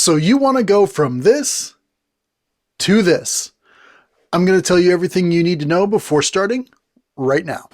So you want to go from this to this. I'm going to tell you everything you need to know before starting right now.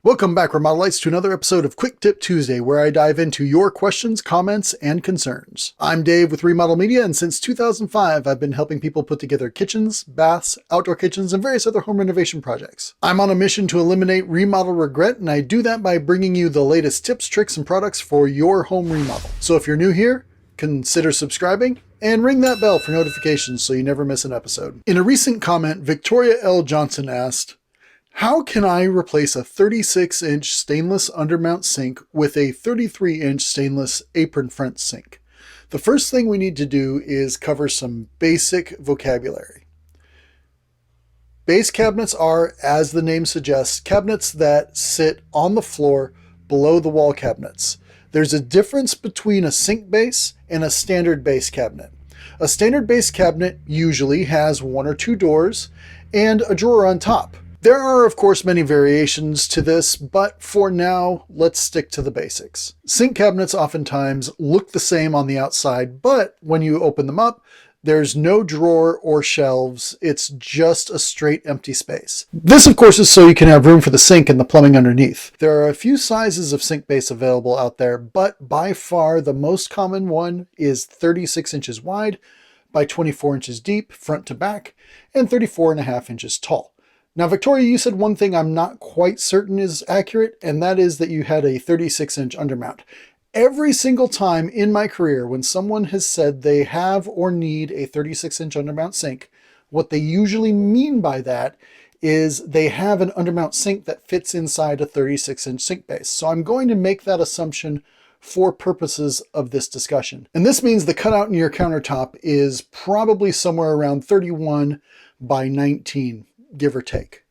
Welcome back, Remodelites, to another episode of Quick Tip Tuesday, where I dive into your questions, comments, and concerns. I'm Dave with Remodel Media, and since 2005, I've been helping people put together kitchens, baths, outdoor kitchens, and various other home renovation projects. I'm on a mission to eliminate remodel regret, and I do that by bringing you the latest tips, tricks, and products for your home remodel. So if you're new here, consider subscribing and ring that bell for notifications so you never miss an episode. In a recent comment, Victoria L. Johnson asked, how can I replace a 36-inch stainless undermount sink with a 33-inch stainless apron front sink? The first thing we need to do is cover some basic vocabulary. Base cabinets are, as the name suggests, cabinets that sit on the floor below the wall cabinets. There's a difference between a sink base and a standard base cabinet. A standard base cabinet usually has one or two doors and a drawer on top. There are, of course, many variations to this, but for now, let's stick to the basics. Sink cabinets oftentimes look the same on the outside, but when you open them up, there's no drawer or shelves. It's just a straight empty space. This, of course, is so you can have room for the sink and the plumbing underneath. There are a few sizes of sink base available out there, but by far the most common one is 36 inches wide by 24 inches deep, front to back, and 34.5 inches tall. Now, Victoria, you said one thing I'm not quite certain is accurate, and that is that you had a 36-inch undermount. Every single time in my career when someone has said they have or need a 36-inch undermount sink, what they usually mean by that is they have an undermount sink that fits inside a 36-inch sink base. So I'm going to make that assumption for purposes of this discussion. And this means the cutout in your countertop is probably somewhere around 31 by 19. Give or take.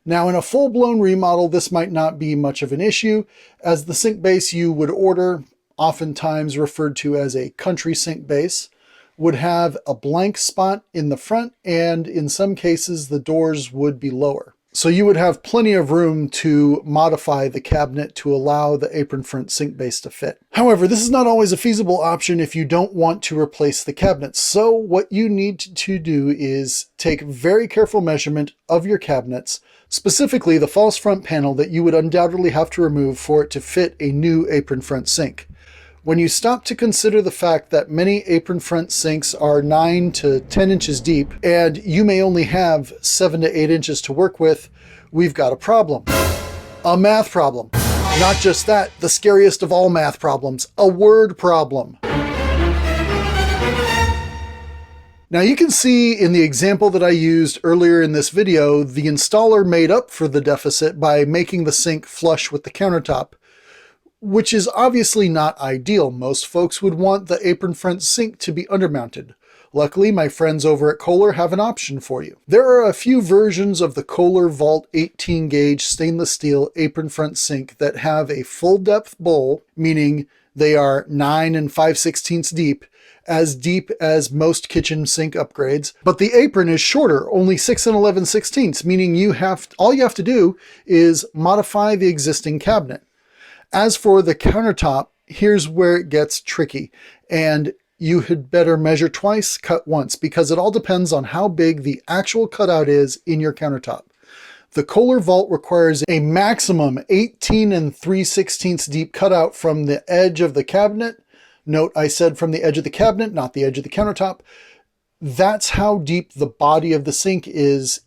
Now, in a full-blown remodel, this might not be much of an issue, as the sink base you would order, oftentimes referred to as a country sink base, would have a blank spot in the front, and in some cases the doors would be lower. So you would have plenty of room to modify the cabinet to allow the apron front sink base to fit. However, this is not always a feasible option if you don't want to replace the cabinets. So what you need to do is take very careful measurement of your cabinets, specifically the false front panel that you would undoubtedly have to remove for it to fit a new apron front sink. When you stop to consider the fact that many apron front sinks are 9 to 10 inches deep, and you may only have 7 to 8 inches to work with, we've got a problem. A math problem. Not just that, the scariest of all math problems, a word problem. Now you can see in the example that I used earlier in this video, the installer made up for the deficit by making the sink flush with the countertop, which is obviously not ideal. Most folks would want the apron front sink to be undermounted. Luckily, my friends over at Kohler have an option for you. There are a few versions of the Kohler Vault 18 gauge stainless steel apron front sink that have a full depth bowl, meaning they are 9 and 5/16 deep as most kitchen sink upgrades, but the apron is shorter, only 6 and 11/16, meaning all you have to do is modify the existing cabinet. As for the countertop, here's where it gets tricky, and you had better measure twice, cut once, because it all depends on how big the actual cutout is in your countertop. The Kohler Vault requires a maximum 18 and 3/16 deep cutout from the edge of the cabinet. Note I said from the edge of the cabinet, not the edge of the countertop. That's how deep the body of the sink is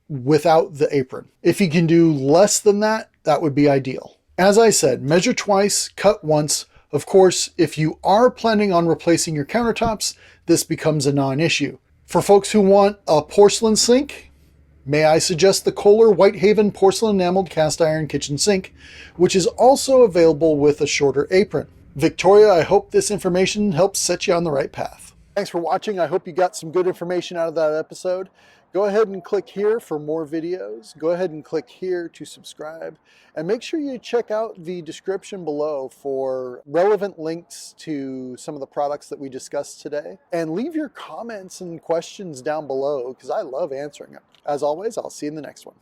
without the apron. If you can do less than that, that would be ideal. As I said, measure twice, cut once. Of course, if you are planning on replacing your countertops, this becomes a non-issue. For folks who want a porcelain sink, may I suggest the Kohler Whitehaven porcelain enameled cast iron kitchen sink, which is also available with a shorter apron. Victoria, I hope this information helps set you on the right path. Thanks for watching. I hope you got some good information out of that episode. Go ahead and click here for more videos. Go ahead and click here to subscribe. And make sure you check out the description below for relevant links to some of the products that we discussed today. And leave your comments and questions down below because I love answering them. As always, I'll see you in the next one.